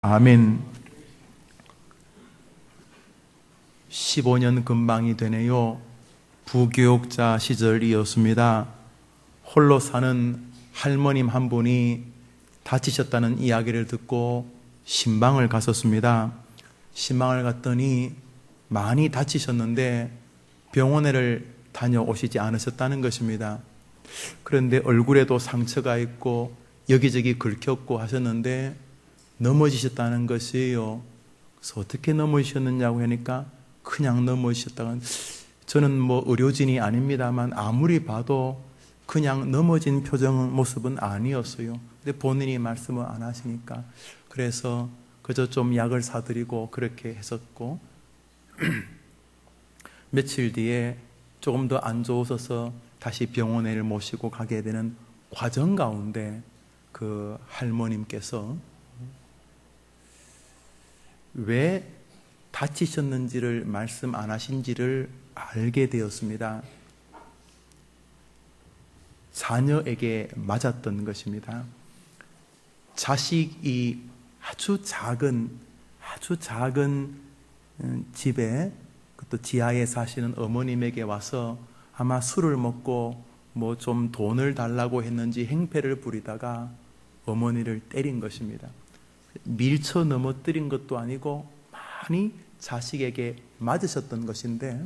아멘. 15년 금방이 되네요. 부교육자 시절이었습니다. 홀로 사는 할머님 한 분이 다치셨다는 이야기를 듣고 신방을 갔었습니다. 신방을 갔더니 많이 다치셨는데 병원에를 다녀오시지 않으셨다는 것입니다. 그런데 얼굴에도 상처가 있고 여기저기 긁혔고 하셨는데 넘어지셨다는 것이에요. 그래서 어떻게 넘어지셨느냐고 하니까 그냥 넘어지셨다가, 저는 의료진이 아닙니다만 아무리 봐도 그냥 넘어진 표정 모습은 아니었어요. 근데 본인이 말씀을 안 하시니까 그래서 그저 좀 약을 사드리고 그렇게 했었고 며칠 뒤에 조금 더 안 좋으셔서 다시 병원에 모시고 가게 되는 과정 가운데 그 할머님께서 왜 다치셨는지를 말씀 안 하신지를 알게 되었습니다. 자녀에게 맞았던 것입니다. 자식이 아주 작은 집에, 그것도 지하에 사시는 어머님에게 와서 아마 술을 먹고 좀 돈을 달라고 했는지 행패를 부리다가 어머니를 때린 것입니다. 밀쳐 넘어뜨린 것도 아니고 많이 자식에게 맞으셨던 것인데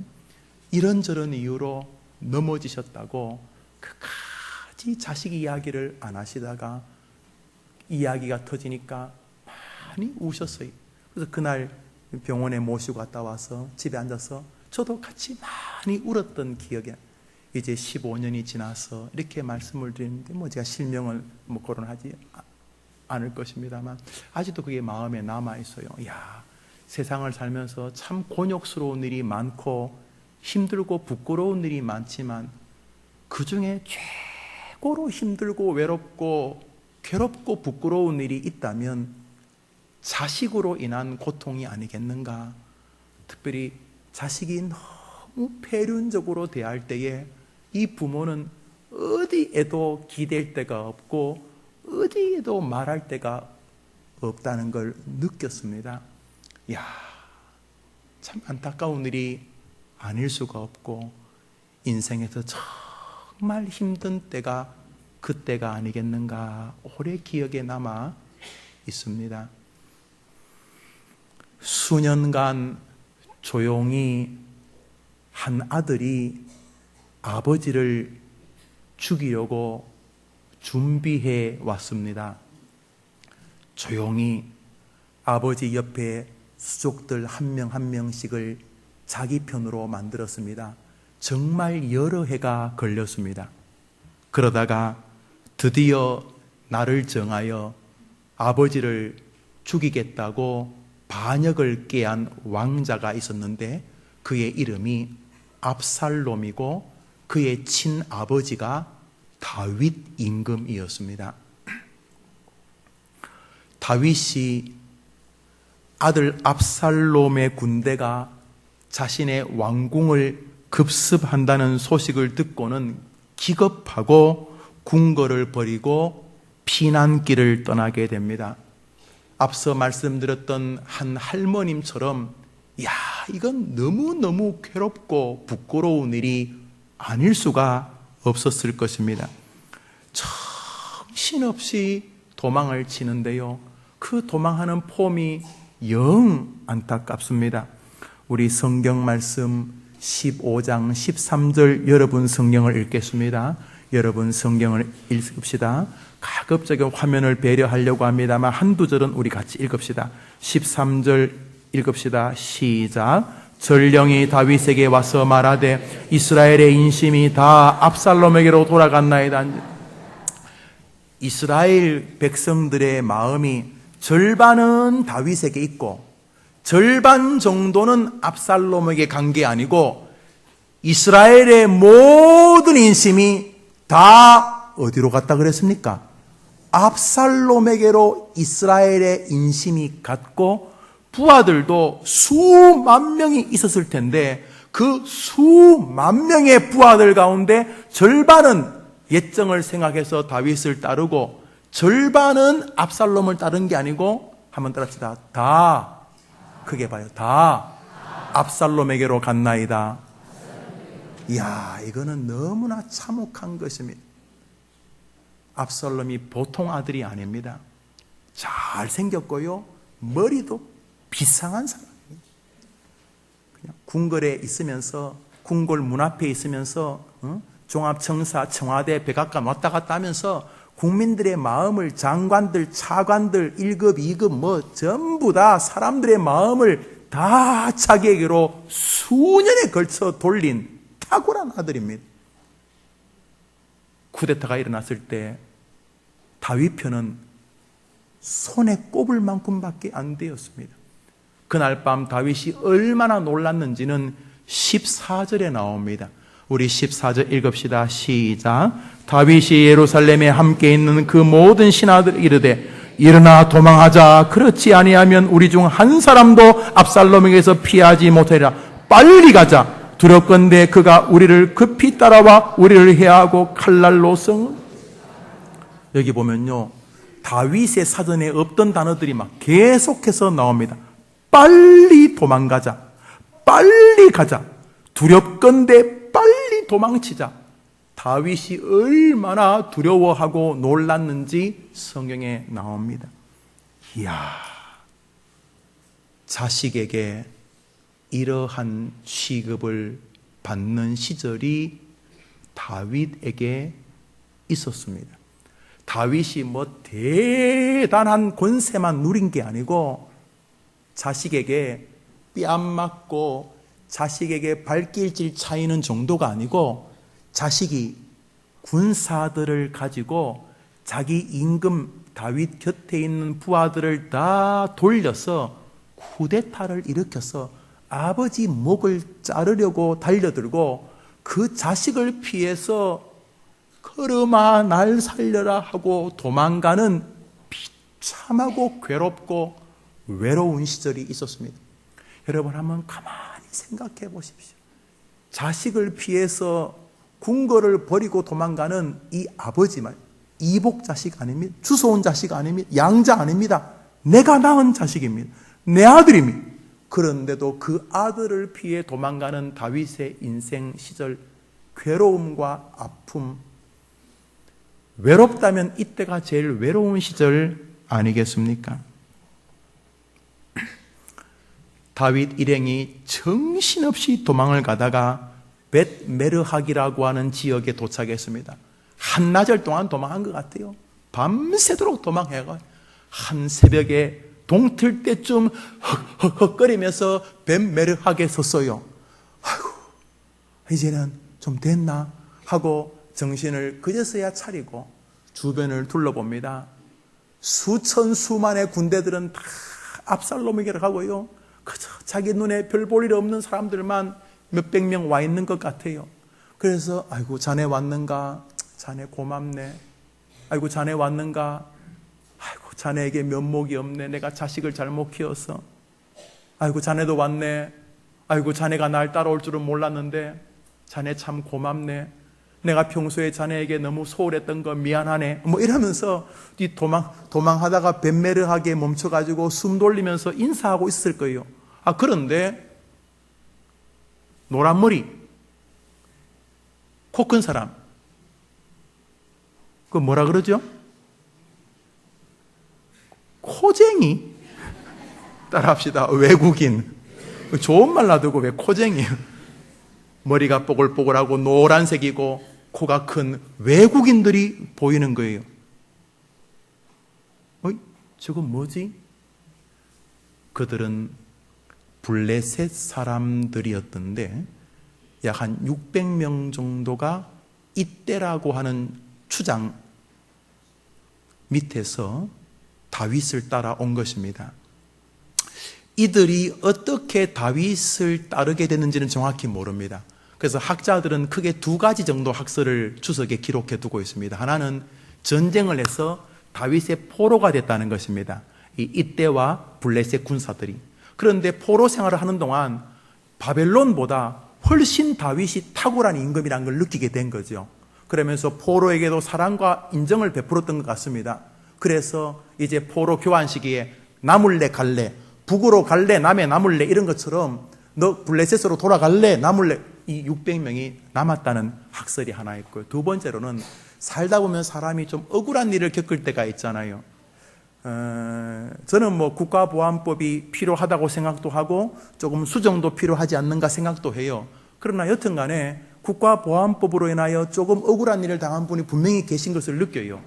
이런저런 이유로 넘어지셨다고 끝까지 자식 이야기를 안 하시다가 이야기가 터지니까 많이 우셨어요. 그래서 그날 병원에 모시고 갔다 와서 집에 앉아서 저도 같이 많이 울었던 기억이, 이제 15년이 지나서 이렇게 말씀을 드리는데 제가 실명을 거론하지 않을 것입니다만 아직도 그게 마음에 남아있어요. 세상을 살면서 참 곤욕스러운 일이 많고 힘들고 부끄러운 일이 많지만 그 중에 최고로 힘들고 외롭고 괴롭고 부끄러운 일이 있다면 자식으로 인한 고통이 아니겠는가. 특별히 자식이 너무 폐륜적으로 대할 때에 이 부모는 어디에도 기댈 데가 없고 어디에도 말할 데가 없다는 걸 느꼈습니다. 참 안타까운 일이 아닐 수가 없고 인생에서 정말 힘든 때가 그때가 아니겠는가 오래 기억에 남아 있습니다. 수년간 조용히 한 아들이 아버지를 죽이려고 준비해 왔습니다. 조용히 아버지 옆에 수족들 한 명 한 명씩을 자기 편으로 만들었습니다. 정말 여러 해가 걸렸습니다. 그러다가 드디어 날을 정하여 아버지를 죽이겠다고 반역을 깨한 왕자가 있었는데 그의 이름이 압살롬이고 그의 친아버지가 다윗 임금이었습니다. 다윗이 아들 압살롬의 군대가 자신의 왕궁을 급습한다는 소식을 듣고는 기겁하고 궁궐을 버리고 피난길을 떠나게 됩니다. 앞서 말씀드렸던 한 할머님처럼 이건 너무너무 괴롭고 부끄러운 일이 아닐 수가 없었을 것입니다. 정신없이 도망을 치는데요, 그 도망하는 폼이 영 안타깝습니다. 우리 성경 말씀 15장 13절 여러분 성경을 읽겠습니다. 여러분 성경을 읽읍시다. 가급적인 화면을 배려하려고 합니다만 한두 절은 우리 같이 읽읍시다. 13절 읽읍시다. 시작. 전령이 다윗에게 와서 말하되 이스라엘의 인심이 다 압살롬에게로 돌아갔나이다. 이스라엘 백성들의 마음이 절반은 다윗에게 있고 절반 정도는 압살롬에게 간 게 아니고 이스라엘의 모든 인심이 다 어디로 갔다 그랬습니까? 압살롬에게로 이스라엘의 인심이 갔고 부하들도 수만 명이 있었을 텐데 그 수만 명의 부하들 가운데 절반은 옛정을 생각해서 다윗을 따르고 절반은 압살롬을 따른 게 아니고 한번 따라합시다. 다, 크게 봐요. 다 압살롬에게로 갔나이다. 이야, 이거는 너무나 참혹한 것입니다. 압살롬이 보통 아들이 아닙니다. 잘생겼고요, 머리도 비상한 사람입니다. 그냥 궁궐에 있으면서, 궁궐 문 앞에 있으면서 종합청사, 청와대, 백악관 왔다 갔다 하면서 국민들의 마음을, 장관들, 차관들, 1급, 2급 뭐 전부 다 사람들의 마음을 다 자기에게로 수년에 걸쳐 돌린 탁월한 아들입니다. 쿠데타가 일어났을 때 다윗 편은 손에 꼽을 만큼밖에 안 되었습니다. 그날 밤 다윗이 얼마나 놀랐는지는 14절에 나옵니다. 우리 14절 읽읍시다. 시작. 다윗이 예루살렘에 함께 있는 그 모든 신하들 이르되 일어나 도망하자. 그렇지 아니하면 우리 중 한 사람도 압살롬에게서 피하지 못하리라. 빨리 가자. 두렵건대 그가 우리를 급히 따라와 우리를 해하고 칼날로 성. 여기 보면요, 다윗의 사전에 없던 단어들이 막 계속해서 나옵니다. 빨리 도망가자. 빨리 가자. 두렵건대 빨리 도망치자. 다윗이 얼마나 두려워하고 놀랐는지 성경에 나옵니다. 이야, 자식에게 이러한 취급을 받는 시절이 다윗에게 있었습니다. 다윗이 뭐 대단한 권세만 누린 게 아니고 자식에게 뺨 맞고 자식에게 발길질 차이는 정도가 아니고 자식이 군사들을 가지고 자기 임금 다윗 곁에 있는 부하들을 다 돌려서 쿠데타를 일으켜서 아버지 목을 자르려고 달려들고 그 자식을 피해서 걸음아 날 살려라 하고 도망가는 비참하고 괴롭고 외로운 시절이 있었습니다. 여러분 한번 가만히 생각해 보십시오. 자식을 피해서 궁궐을 버리고 도망가는 이 아버지 말, 이복 자식 아닙니다. 주워온 자식 아닙니다. 양자 아닙니다. 내가 낳은 자식입니다. 내 아들입니다. 그런데도 그 아들을 피해 도망가는 다윗의 인생 시절, 괴로움과 아픔, 외롭다면 이때가 제일 외로운 시절 아니겠습니까? 다윗 일행이 정신없이 도망을 가다가 벳메르학이라고 하는 지역에 도착했습니다. 한나절 동안 도망한 것 같아요. 밤새도록 도망해가 한 새벽에 동틀 때쯤 헉헉거리면서 벳메르학에 섰어요. 아이고, 이제는 좀 됐나 하고 정신을 그제서야 차리고 주변을 둘러봅니다. 수천 수만의 군대들은 다 압살롬에게로 가고요. 그저 자기 눈에 별 볼 일 없는 사람들만 몇백 명 와 있는 것 같아요. 그래서 아이고 자네 왔는가? 자네 고맙네. 아이고 자네 왔는가? 아이고 자네에게 면목이 없네. 내가 자식을 잘못 키워서. 아이고 자네도 왔네. 아이고 자네가 날 따라올 줄은 몰랐는데 자네 참 고맙네. 내가 평소에 자네에게 너무 소홀했던 거 미안하네. 뭐 이러면서 도망하다가 벳메르하게 멈춰가지고 숨 돌리면서 인사하고 있을 거예요. 아, 그런데 노란 머리, 코 큰 사람, 그 뭐라 그러죠? 코쟁이? 따라합시다. 외국인. 좋은 말 놔두고 왜 코쟁이에요? 머리가 뽀글뽀글하고 노란색이고 코가 큰 외국인들이 보이는 거예요. 저건 뭐지? 그들은 블레셋 사람들이었던데 약 한 600명 정도가 이때라고 하는 추장 밑에서 다윗을 따라온 것입니다. 이들이 어떻게 다윗을 따르게 됐는지는 정확히 모릅니다. 그래서 학자들은 크게 두 가지 정도 학설을 추석에 기록해 두고 있습니다. 하나는 전쟁을 해서 다윗의 포로가 됐다는 것입니다. 이때와 블레셋 군사들이. 그런데 포로 생활을 하는 동안 바벨론보다 훨씬 다윗이 탁월한 임금이라는 걸 느끼게 된 거죠. 그러면서 포로에게도 사랑과 인정을 베풀었던 것 같습니다. 그래서 이제 포로 교환 시기에 나물래 갈래, 북으로 갈래, 남해 나물래 이런 것처럼 너 블레셋으로 돌아갈래, 나물래, 이 600명이 남았다는 학설이 하나 있고요. 두 번째로는 살다 보면 사람이 좀 억울한 일을 겪을 때가 있잖아요. 저는 뭐 국가보안법이 필요하다고 생각도 하고 조금 수정도 필요하지 않는가 생각도 해요. 그러나 여튼 간에 국가보안법으로 인하여 조금 억울한 일을 당한 분이 분명히 계신 것을 느껴요.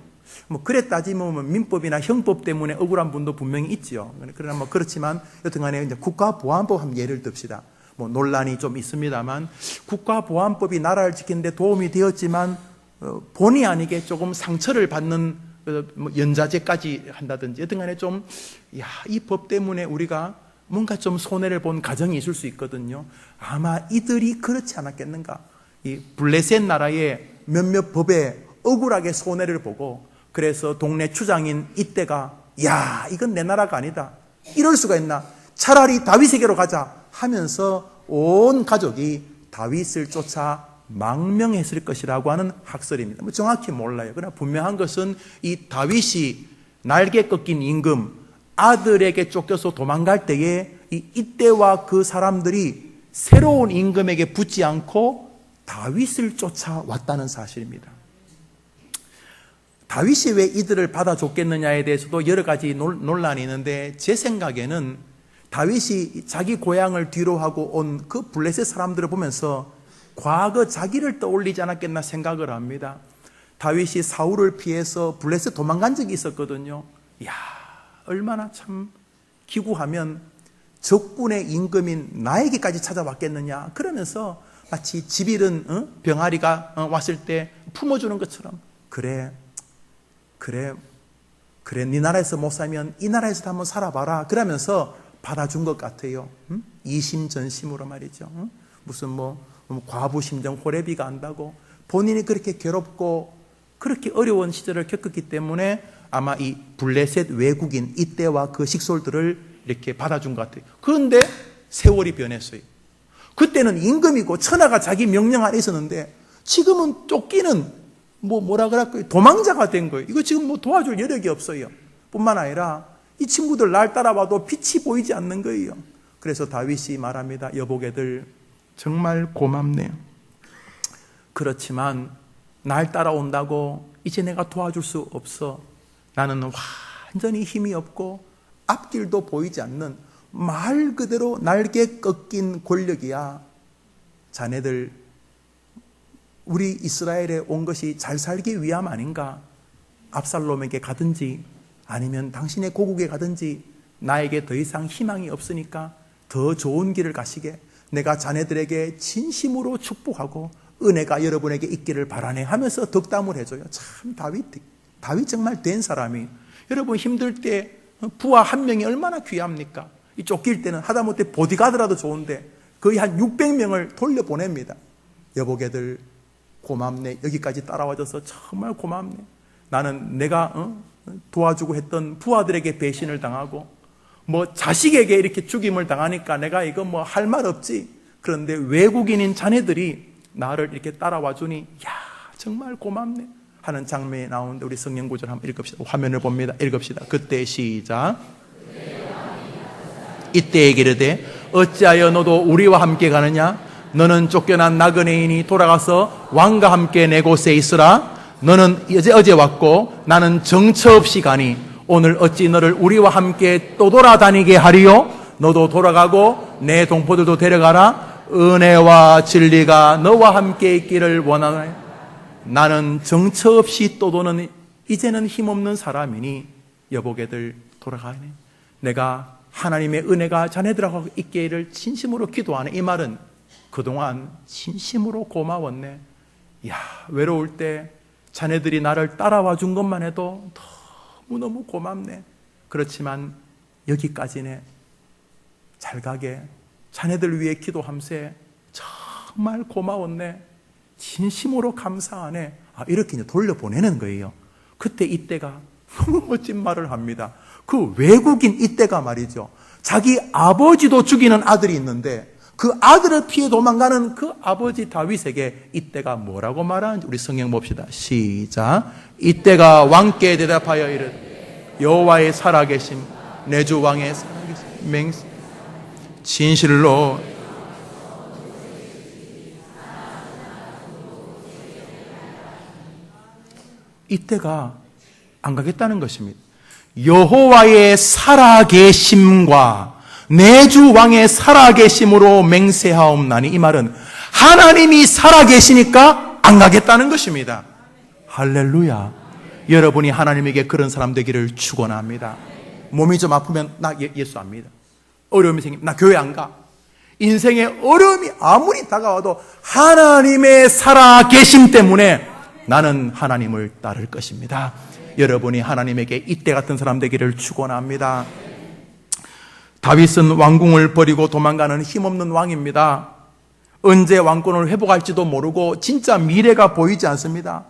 뭐 그래 따지면 민법이나 형법 때문에 억울한 분도 분명히 있죠. 그러나 뭐 그렇지만 여튼 간에 이제 국가보안법 한번 예를 듭시다. 뭐 논란이 좀 있습니다만 국가보안법이 나라를 지키는데 도움이 되었지만 본의 아니게 조금 상처를 받는 뭐 연좌제까지 한다든지 여튼 간에 좀 이 법 때문에 우리가 뭔가 좀 손해를 본 가정이 있을 수 있거든요. 아마 이들이 그렇지 않았겠는가. 이 블레셋 나라의 몇몇 법에 억울하게 손해를 보고 그래서 동네 추장인 이때가 이건 내 나라가 아니다. 이럴 수가 있나. 차라리 다윗에게로 가자 하면서 온 가족이 다윗을 쫓아 망명했을 것이라고 하는 학설입니다. 뭐 정확히 몰라요. 그러나 분명한 것은 이 다윗이 날개 꺾인 임금 아들에게 쫓겨서 도망갈 때에 이때와 그 사람들이 새로운 임금에게 붙지 않고 다윗을 쫓아왔다는 사실입니다. 다윗이 왜 이들을 받아줬겠느냐에 대해서도 여러 가지 논란이 있는데 제 생각에는 다윗이 자기 고향을 뒤로 하고 온 그 블레셋 사람들을 보면서 과거 자기를 떠올리지 않았겠나 생각을 합니다. 다윗이 사울을 피해서 블레셋 도망간 적이 있었거든요. 얼마나 참 기구하면 적군의 임금인 나에게까지 찾아왔겠느냐. 그러면서 마치 집 잃은 병아리가 왔을 때 품어주는 것처럼 그래 네 나라에서 못 살면 이 나라에서도 한번 살아봐라. 그러면서 받아준 것 같아요. 이심전심으로 말이죠. 무슨 뭐 과부 심정 호레비가 안다고 본인이 그렇게 괴롭고 그렇게 어려운 시절을 겪었기 때문에 아마 이 블레셋 외국인 이때와 그 식솔들을 이렇게 받아준 것 같아요. 그런데 세월이 변했어요. 그때는 임금이고 천하가 자기 명령 아래 있었는데 지금은 쫓기는 뭐라 그럴까요? 도망자가 된 거예요. 이거 지금 뭐 도와줄 여력이 없어요. 뿐만 아니라 이 친구들 날 따라와도 빛이 보이지 않는 거예요. 그래서 다윗이 말합니다. 여보게들 정말 고맙네요. 그렇지만 날 따라온다고 이제 내가 도와줄 수 없어. 나는 완전히 힘이 없고 앞길도 보이지 않는 말 그대로 날개 꺾인 권력이야. 자네들 우리 이스라엘에 온 것이 잘 살기 위함 아닌가? 압살롬에게 가든지 아니면 당신의 고국에 가든지 나에게 더 이상 희망이 없으니까 더 좋은 길을 가시게 내가 자네들에게 진심으로 축복하고 은혜가 여러분에게 있기를 바라네 하면서 덕담을 해줘요. 참 다윗 정말 된 사람이. 여러분 힘들 때 부하 한 명이 얼마나 귀합니까? 이 쫓길 때는 하다못해 보디가드라도 좋은데 거의 한 600명을 돌려보냅니다. 여보게들 고맙네. 여기까지 따라와줘서 정말 고맙네. 나는 내가 도와주고 했던 부하들에게 배신을 당하고 뭐 자식에게 이렇게 죽임을 당하니까 내가 이거 뭐 할 말 없지. 그런데 외국인인 자네들이 나를 이렇게 따라와 주니 정말 고맙네 하는 장면이 나오는데 우리 성경 구절 한번 읽읍시다. 화면을 봅니다. 읽읍시다. 그때 시작. 이때에 이르되 어찌하여 너도 우리와 함께 가느냐? 너는 쫓겨난 나그네인이 돌아가서 왕과 함께 내 곳에 있으라. 너는 어제 왔고 나는 정처 없이 가니 오늘 어찌 너를 우리와 함께 또 돌아다니게 하리요? 너도 돌아가고 내 동포들도 데려가라. 은혜와 진리가 너와 함께 있기를 원하노라. 나는 정처 없이 또 도는 이제는 힘없는 사람이니 여보게들 돌아가네. 내가 하나님의 은혜가 자네들하고 있기를 진심으로 기도하네. 이 말은 그동안 진심으로 고마웠네. 외로울 때 자네들이 나를 따라와 준 것만 해도 너무너무 고맙네. 그렇지만 여기까지네. 잘 가게. 자네들 위해 기도함세. 정말 고마웠네. 진심으로 감사하네. 이렇게 이제 돌려보내는 거예요. 그때 이때가 너무 멋진 말을 합니다. 그 외국인 이때가 말이죠. 자기 아버지도 죽이는 아들이 있는데 그 아들을 피해 도망가는 그 아버지 다윗에게 이때가 뭐라고 말하는지 우리 성경 봅시다. 시작. 이때가 왕께 대답하여 이르되 여호와의 살아계심 내 주 왕의 살아계신 맹세 진실로 이때가 안 가겠다는 것입니다. 여호와의 살아계심과 내 주 왕의 살아계심으로 맹세하옵나니, 이 말은 하나님이 살아계시니까 안 가겠다는 것입니다. 할렐루야. 여러분이 하나님에게 그런 사람 되기를 축원합니다. 몸이 좀 아프면 나 예수 안 믿어. 어려움이 생기면 나 교회 안 가. 인생의 어려움이 아무리 다가와도 하나님의 살아계심 때문에 나는 하나님을 따를 것입니다. 여러분이 하나님에게 이때 같은 사람 되기를 축원합니다. 다윗은 왕궁을 버리고 도망가는 힘없는 왕입니다. 언제 왕권을 회복할지도 모르고 진짜 미래가 보이지 않습니다.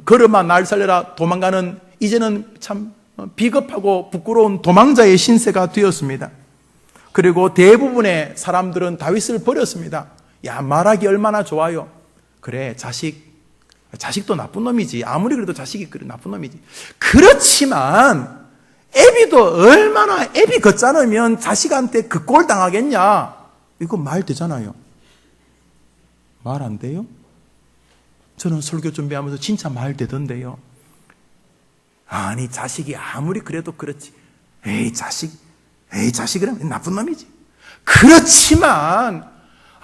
걸음아 날 살려라 도망가는, 이제는 참 비겁하고 부끄러운 도망자의 신세가 되었습니다. 그리고 대부분의 사람들은 다윗을 버렸습니다. 야, 말하기 얼마나 좋아요. 그래, 자식도 나쁜 놈이지. 아무리 그래도 자식이 그래 나쁜 놈이지. 그렇지만 애비도 얼마나 애비 걷잖으면 자식한테 그 꼴 당하겠냐. 이거 말 되잖아요. 말 안 돼요? 저는 설교 준비하면서 진짜 말 되던데요. 아니, 자식이 아무리 그래도 그렇지. 에이 자식이라면 나쁜 놈이지. 그렇지만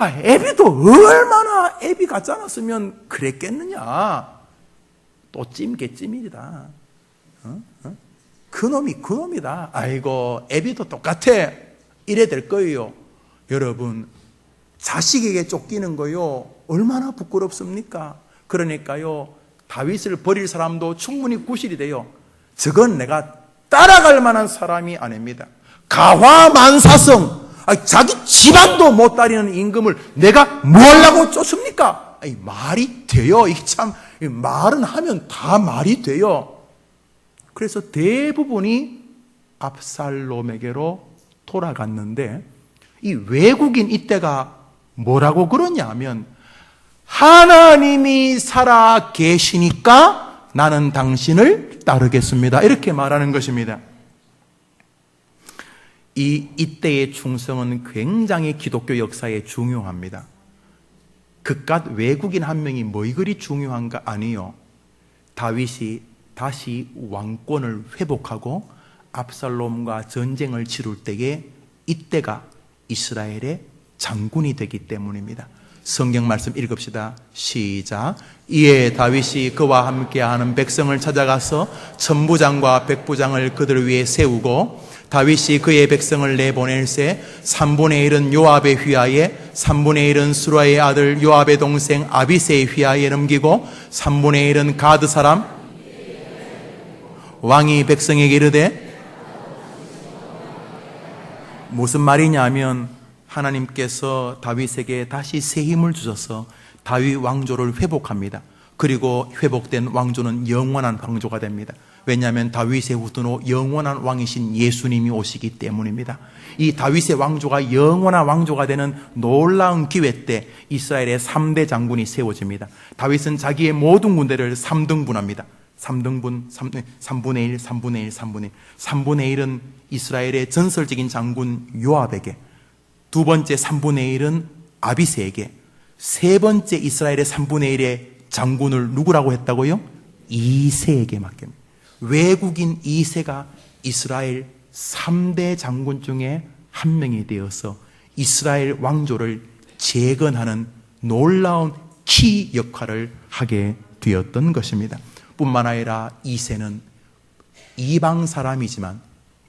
애비도 얼마나 애비 같지 않았으면 그랬겠느냐. 또 찜개찜이다. 그놈이다. 아이고, 애비도 똑같아. 이래 될 거예요. 여러분, 자식에게 쫓기는 거요, 얼마나 부끄럽습니까? 그러니까요, 다윗을 버릴 사람도 충분히 구실이 돼요. 저건 내가 따라갈 만한 사람이 아닙니다. 가화만사성, 자기 집안도 못 따르는 임금을 내가 뭐 하려고 쫓습니까? 말이 돼요. 이게 참, 말은 하면 다 말이 돼요. 그래서 대부분이 압살롬에게로 돌아갔는데, 이 외국인 이때가 뭐라고 그러냐면, 하나님이 살아 계시니까 나는 당신을 따르겠습니다. 이렇게 말하는 것입니다. 이때의 충성은 굉장히 기독교 역사에 중요합니다. 그깟 외국인 한 명이 뭐 그리 중요한가? 아니요. 다윗이 다시 왕권을 회복하고 압살롬과 전쟁을 치룰 때에 이때가 이스라엘의 장군이 되기 때문입니다. 성경 말씀 읽읍시다. 시작. 이에 다윗이 그와 함께하는 백성을 찾아가서 천부장과 백부장을 그들 위에 세우고, 다윗이 그의 백성을 내보낼세 3분의 1은 요압의 휘하에, 3분의 1은 수라의 아들 요압의 동생 아비새의 휘하에 넘기고, 3분의 1은 가드 사람. 왕이 백성에게 이르되, 무슨 말이냐면 하나님께서 다윗에게 다시 새 힘을 주셔서 다윗 왕조를 회복합니다. 그리고 회복된 왕조는 영원한 왕조가 됩니다. 왜냐하면 다윗의 후손으로 영원한 왕이신 예수님이 오시기 때문입니다. 이 다윗의 왕조가 영원한 왕조가 되는 놀라운 기회 때 이스라엘의 3대 장군이 세워집니다. 다윗은 자기의 모든 군대를 3등분합니다. 3등분, 3분의 1, 3분의 1, 3분의 1. 3분의 1은 이스라엘의 전설적인 장군 요압에게, 두 번째 3분의 1은 아비새에게, 세 번째 이스라엘의 3분의 1의 장군을 누구라고 했다고요? 이새에게 맡깁니다. 외국인 이새가 이스라엘 3대 장군 중에 한 명이 되어서 이스라엘 왕조를 재건하는 놀라운 키 역할을 하게 되었던 것입니다. 뿐만 아니라 이새는 이방 사람이지만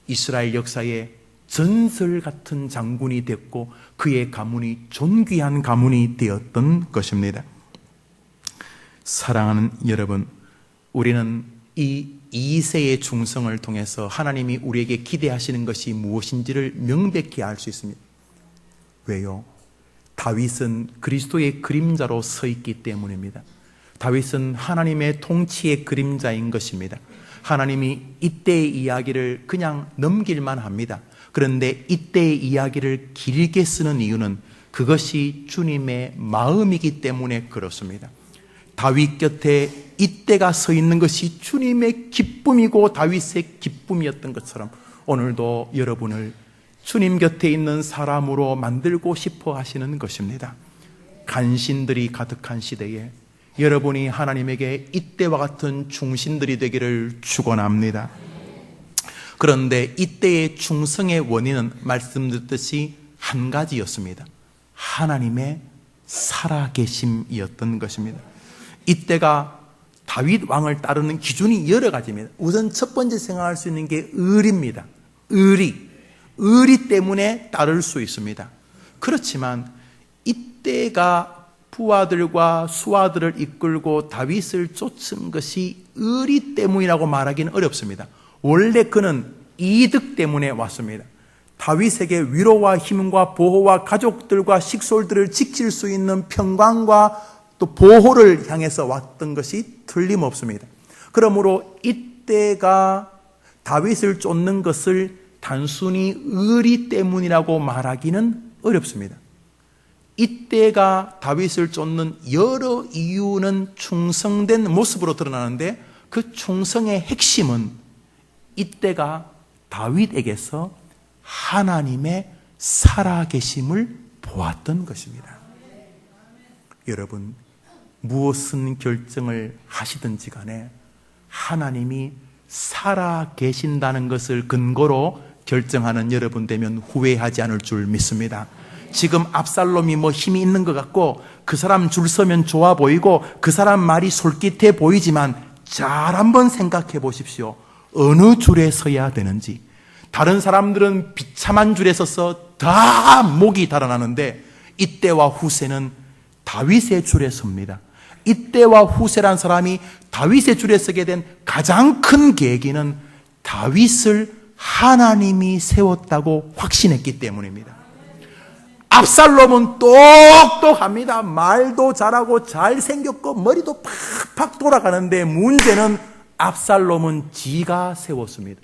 이스라엘 역사에 전설 같은 장군이 됐고 그의 가문이 존귀한 가문이 되었던 것입니다. 사랑하는 여러분, 우리는 이 이새의 충성을 통해서 하나님이 우리에게 기대하시는 것이 무엇인지를 명백히 알 수 있습니다. 왜요? 다윗은 그리스도의 그림자로 서 있기 때문입니다. 다윗은 하나님의 통치의 그림자인 것입니다. 하나님이 이때의 이야기를 그냥 넘길만 합니다. 그런데 이때의 이야기를 길게 쓰는 이유는 그것이 주님의 마음이기 때문에 그렇습니다. 다윗 곁에 이때가 서 있는 것이 주님의 기쁨이고 다윗의 기쁨이었던 것처럼 오늘도 여러분을 주님 곁에 있는 사람으로 만들고 싶어 하시는 것입니다. 간신들이 가득한 시대에 여러분이 하나님에게 이때와 같은 충신들이 되기를 축원합니다. 그런데 이때의 충성의 원인은 말씀드렸듯이 한 가지였습니다. 하나님의 살아계심이었던 것입니다. 이때가 다윗 왕을 따르는 기준이 여러 가지입니다. 우선 첫 번째 생각할 수 있는 게 의리입니다. 의리 때문에 따를 수 있습니다. 그렇지만 이때가 부하들과 수하들을 이끌고 다윗을 쫓은 것이 의리 때문이라고 말하기는 어렵습니다. 원래 그는 이득 때문에 왔습니다. 다윗에게 위로와 힘과 보호와 가족들과 식솔들을 지킬 수 있는 평강과 또 보호를 향해서 왔던 것이 틀림없습니다. 그러므로 이때가 다윗을 쫓는 것을 단순히 의리 때문이라고 말하기는 어렵습니다. 이때가 다윗을 쫓는 여러 이유는 충성된 모습으로 드러나는데 그 충성의 핵심은 이때가 다윗에게서 하나님의 살아계심을 보았던 것입니다. 여러분, 무엇은 결정을 하시든지 간에 하나님이 살아계신다는 것을 근거로 결정하는 여러분 되면 후회하지 않을 줄 믿습니다. 지금 압살롬이 힘이 있는 것 같고 그 사람 줄 서면 좋아 보이고 그 사람 말이 솔깃해 보이지만 잘 한번 생각해 보십시오. 어느 줄에 서야 되는지. 다른 사람들은 비참한 줄에 서서 다 목이 달아나는데 이때와 후세는 다윗의 줄에 섭니다. 이때와 후세란 사람이 다윗의 줄에 서게 된 가장 큰 계기는 다윗을 하나님이 세웠다고 확신했기 때문입니다. 압살롬은 똑똑합니다. 말도 잘하고 잘생겼고 머리도 팍팍 돌아가는데 문제는 압살롬은 지가 세웠습니다.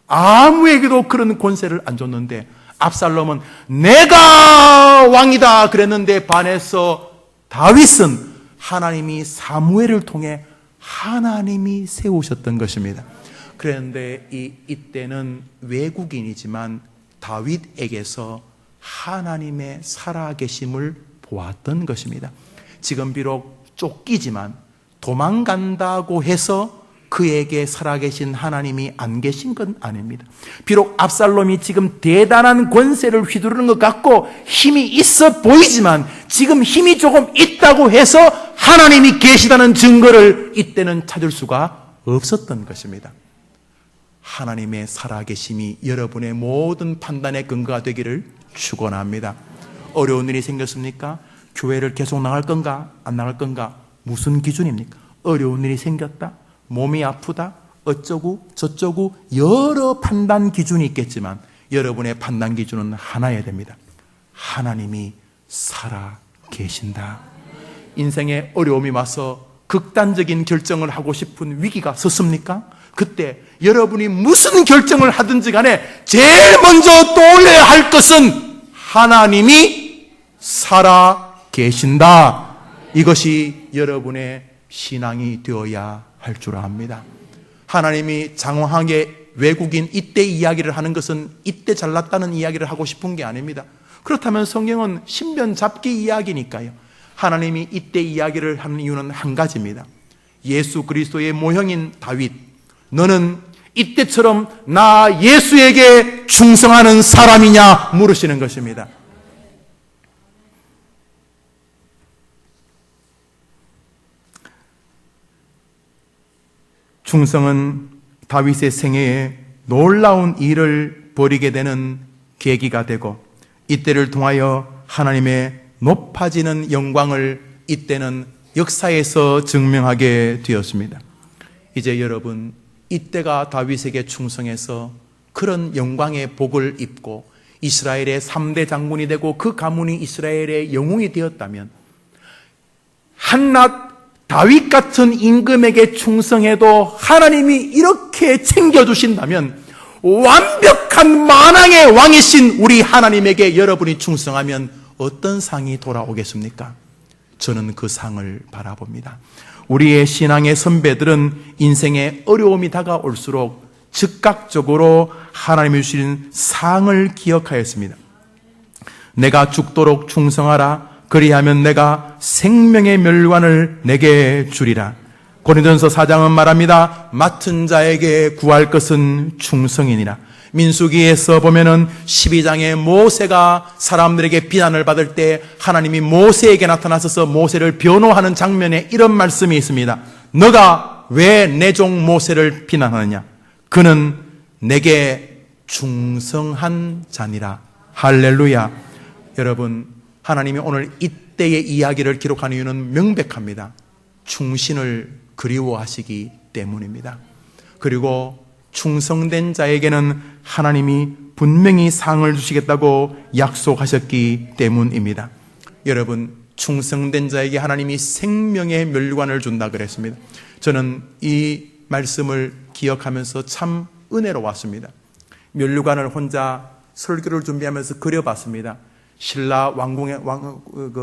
아무에게도 그런 권세를 안 줬는데 압살롬은 내가 왕이다 그랬는데 반해서 다윗은 하나님이 사무엘을 통해 하나님이 세우셨던 것입니다. 그런데 이때는 외국인이지만 다윗에게서 하나님의 살아계심을 보았던 것입니다. 지금 비록 쫓기지만 도망간다고 해서 그에게 살아계신 하나님이 안 계신 건 아닙니다. 비록 압살롬이 지금 대단한 권세를 휘두르는 것 같고 힘이 있어 보이지만 지금 힘이 조금 있다고 해서 하나님이 계시다는 증거를 이때는 찾을 수가 없었던 것입니다. 하나님의 살아계심이 여러분의 모든 판단의 근거가 되기를 축원합니다. 어려운 일이 생겼습니까? 교회를 계속 나갈 건가? 안 나갈 건가? 무슨 기준입니까? 어려운 일이 생겼다? 몸이 아프다? 어쩌고 저쩌고 여러 판단 기준이 있겠지만 여러분의 판단 기준은 하나여야 됩니다. 하나님이 살아 계신다. 인생에 어려움이 와서 극단적인 결정을 하고 싶은 위기가 섰습니까? 그때 여러분이 무슨 결정을 하든지 간에 제일 먼저 떠올려야 할 것은 하나님이 살아 계신다. 이것이 여러분의 신앙이 되어야 할 줄 압니다. 하나님이 장황하게 외국인 이때 이야기를 하는 것은 이때 잘났다는 이야기를 하고 싶은 게 아닙니다. 그렇다면 성경은 신변 잡기 이야기니까요. 하나님이 이때 이야기를 하는 이유는 한 가지입니다. 예수 그리스도의 모형인 다윗, 너는 이때처럼 나 예수에게 충성하는 사람이냐 물으시는 것입니다. 충성은 다윗의 생애에 놀라운 일을 벌이게 되는 계기가 되고 이때를 통하여 하나님의 높아지는 영광을 이때는 역사에서 증명하게 되었습니다. 이제 여러분, 이때가 다윗에게 충성해서 그런 영광의 복을 입고 이스라엘의 3대 장군이 되고 그 가문이 이스라엘의 영웅이 되었다면 한낱 다윗 같은 임금에게 충성해도 하나님이 이렇게 챙겨주신다면 완벽한 만왕의 왕이신 우리 하나님에게 여러분이 충성하면 어떤 상이 돌아오겠습니까? 저는 그 상을 바라봅니다. 우리의 신앙의 선배들은 인생에 어려움이 다가올수록 즉각적으로 하나님이 주신 상을 기억하였습니다. 내가 죽도록 충성하라. 그리하면 내가 생명의 멸관을 내게 주리라. 고린도전서 4장은 말합니다. 맡은 자에게 구할 것은 충성이니라. 민수기에서 보면은 12장에 모세가 사람들에게 비난을 받을 때 하나님이 모세에게 나타나셔서 모세를 변호하는 장면에 이런 말씀이 있습니다. 너가 왜 내 종 모세를 비난하느냐? 그는 내게 충성한 자니라. 할렐루야. 여러분, 하나님이 오늘 이때의 이야기를 기록한 이유는 명백합니다. 충신을 그리워하시기 때문입니다. 그리고 충성된 자에게는 하나님이 분명히 상을 주시겠다고 약속하셨기 때문입니다. 여러분, 충성된 자에게 하나님이 생명의 멸관을 준다 그랬습니다. 저는 이 말씀을 기억하면서 참 은혜로웠습니다. 멸관을 혼자 설교를 준비하면서 그려봤습니다. 신라 왕궁의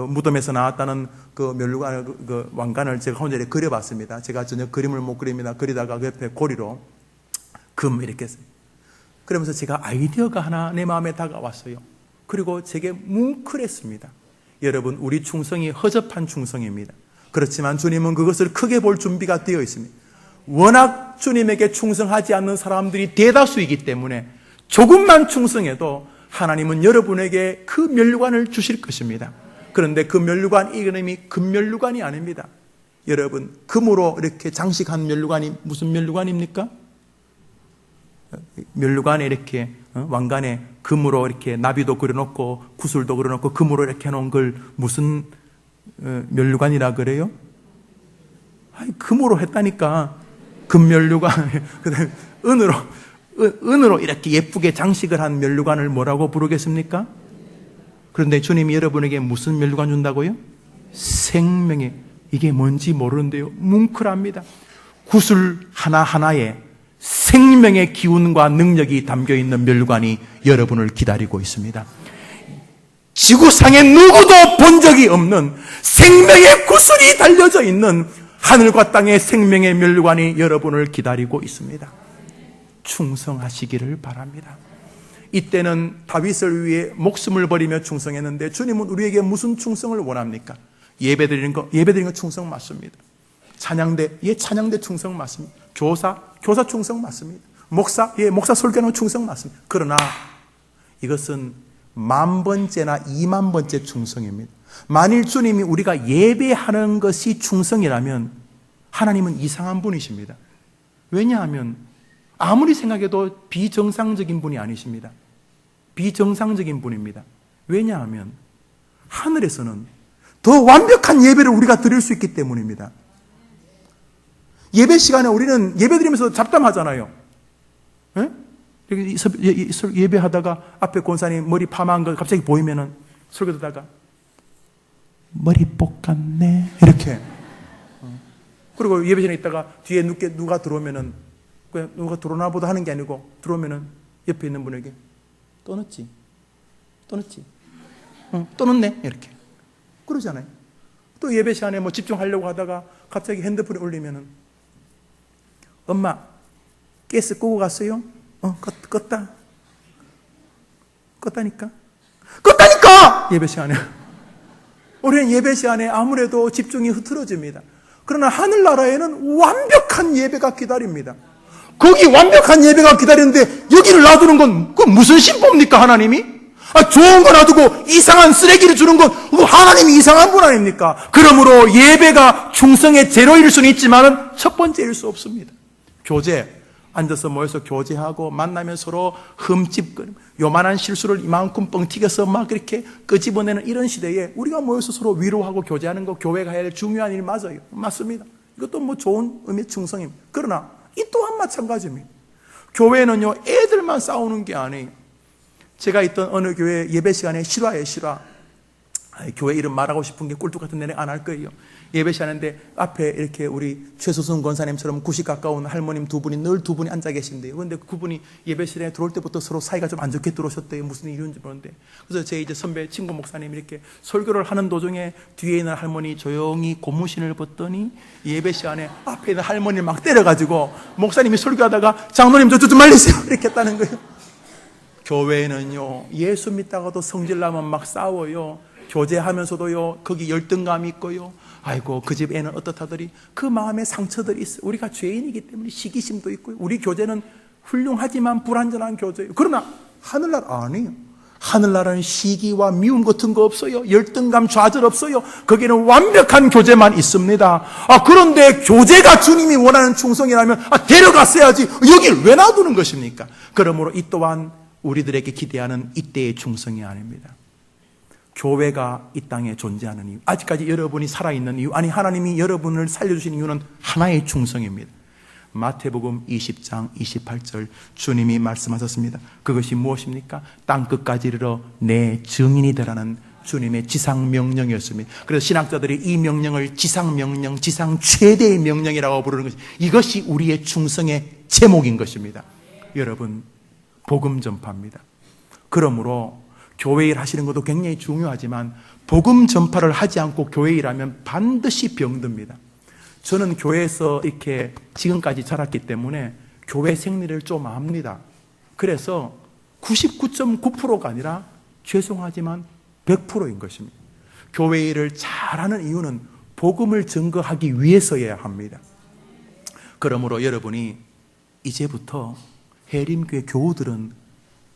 무덤에서 나왔다는 그 멸관, 그 왕관을 제가 혼자 이렇게 그려봤습니다. 제가 전혀 그림을 못 그립니다. 그리다가 그 옆에 고리로 금 이렇게 했어요. 그러면서 제가 아이디어가 하나 내 마음에 다가왔어요. 그리고 제게 뭉클했습니다. 여러분, 우리 충성이 허접한 충성입니다. 그렇지만 주님은 그것을 크게 볼 준비가 되어 있습니다. 워낙 주님에게 충성하지 않는 사람들이 대다수이기 때문에 조금만 충성해도 하나님은 여러분에게 그 멸관을 주실 것입니다. 그런데 그 멸관 이름이 금멸관이 아닙니다. 여러분, 금으로 이렇게 장식한 멸관이 무슨 멸관입니까? 멸관에 이렇게 왕관에 금으로 이렇게 나비도 그려놓고 구슬도 그려놓고 금으로 이렇게 해놓은 걸 무슨 멸관이라 그래요? 아니, 금으로 했다니까. 금멸관. 그다음에 은으로 이렇게 예쁘게 장식을 한 멸관을 뭐라고 부르겠습니까? 그런데 주님이 여러분에게 무슨 멸관 준다고요? 생명의, 이게 뭔지 모르는데요, 뭉클합니다. 구슬 하나하나에 생명의 기운과 능력이 담겨있는 멸관이 여러분을 기다리고 있습니다. 지구상에 누구도 본 적이 없는 생명의 구슬이 달려져 있는 하늘과 땅의 생명의 멸관이 여러분을 기다리고 있습니다. 충성하시기를 바랍니다. 이때는 다윗을 위해 목숨을 버리며 충성했는데 주님은 우리에게 무슨 충성을 원합니까? 예배드리는 거 충성 맞습니다. 찬양대 충성 맞습니다. 교사 충성 맞습니다. 목사 설교는 충성 맞습니다. 그러나 이것은 10,000번째나 20,000번째 충성입니다. 만일 주님이 우리가 예배하는 것이 충성이라면 하나님은 이상한 분이십니다. 왜냐하면 아무리 생각해도 비정상적인 분이 아니십니다. 비정상적인 분입니다. 왜냐하면 하늘에서는 더 완벽한 예배를 우리가 드릴 수 있기 때문입니다. 예배 시간에 우리는 예배 드리면서 잡담하잖아요. 예? 예배하다가 앞에 권사님 머리 파마한 거 갑자기 보이면은 설교 듣다가 머리 볶았네 이렇게. 그리고 예배 전에 있다가 뒤에 누가 들어오면은 누가 들어오나 보다 하는 게 아니고 들어오면은 옆에 있는 분에게 또 넣었지? 또 넣네 이렇게 그러잖아요. 또 예배 시간에 뭐 집중하려고 하다가 갑자기 핸드폰에 올리면은 엄마 가스 끄고 갔어요? 껐다니까 예배 시간에 우리는 예배 시간에 아무래도 집중이 흐트러집니다. 그러나 하늘나라에는 완벽한 예배가 기다립니다. 거기 완벽한 예배가 기다리는데 여기를 놔두는 건 그건 무슨 신법입니까? 하나님이? 좋은 거 놔두고 이상한 쓰레기를 주는 건 하나님이 이상한 분 아닙니까? 그러므로 예배가 충성의 제로일 수는 있지만 첫 번째일 수 없습니다. 교제, 앉아서 모여서 교제하고 만나면 서로 흠집거리고 요만한 실수를 이만큼 뻥튀겨서 막 이렇게 끄집어내는 이런 시대에 우리가 모여서 서로 위로하고 교제하는 거 교회가 해야 할 중요한 일 맞아요. 맞습니다. 이것도 뭐 좋은 의미의 충성입니다. 그러나 이 또한 마찬가지입니다. 교회는요, 애들만 싸우는 게 아니에요. 제가 있던 어느 교회 예배 시간에 실화. 교회 이름 말하고 싶은 게 꿀뚝 같은 내내 안 할 거예요. 예배 시간인데 앞에 이렇게 우리 최수순 권사님처럼 90 가까운 할머님 두 분이 늘 두 분이 앉아 계신데요. 그런데 그분이 예배실에 들어올 때부터 서로 사이가 좀 안 좋게 들어오셨대요. 무슨 일인지 모르는데. 그래서 제 이제 선배 친구 목사님이 이렇게 설교를 하는 도중에 뒤에 있는 할머니 조용히 고무신을 벗더니 예배 시간에 앞에 있는 할머니를 막 때려가지고 목사님이 설교하다가 장로님 저 좀 말리세요 이렇게 했다는 거예요. 교회는요, 예수 믿다가도 성질나면 막 싸워요. 교제하면서도요, 거기 열등감이 있고요. 아이고, 그 집 애는 어떻다더리. 그 마음에 상처들이 있어요. 우리가 죄인이기 때문에 시기심도 있고요. 우리 교제는 훌륭하지만 불완전한 교제예요. 그러나 하늘나라 아니에요. 하늘나라는 시기와 미움 같은 거 없어요. 열등감, 좌절 없어요. 거기는 완벽한 교제만 있습니다. 그런데 교제가 주님이 원하는 충성이라면 데려갔어야지 여길 왜 놔두는 것입니까? 그러므로 이 또한 우리들에게 기대하는 이때의 충성이 아닙니다. 교회가 이 땅에 존재하는 이유, 아직까지 여러분이 살아있는 이유, 아니 하나님이 여러분을 살려주신 이유는 하나의 충성입니다. 마태복음 20장 28절 주님이 말씀하셨습니다. 그것이 무엇입니까? 땅끝까지 이르러 내 증인이 되라는 주님의 지상명령이었습니다. 그래서 신학자들이 이 명령을 지상명령, 지상 최대의 명령이라고 부르는 것이, 이것이 우리의 충성의 제목인 것입니다. 여러분, 복음 전파입니다. 그러므로 교회 일 하시는 것도 굉장히 중요하지만 복음 전파를 하지 않고 교회 일하면 반드시 병듭니다. 저는 교회에서 이렇게 지금까지 자랐기 때문에 교회 생리를 좀 압니다. 그래서 99.9%가 아니라 죄송하지만 100%인 것입니다. 교회 일을 잘하는 이유는 복음을 증거하기 위해서여야 합니다. 그러므로 여러분이 이제부터 해림교회 교우들은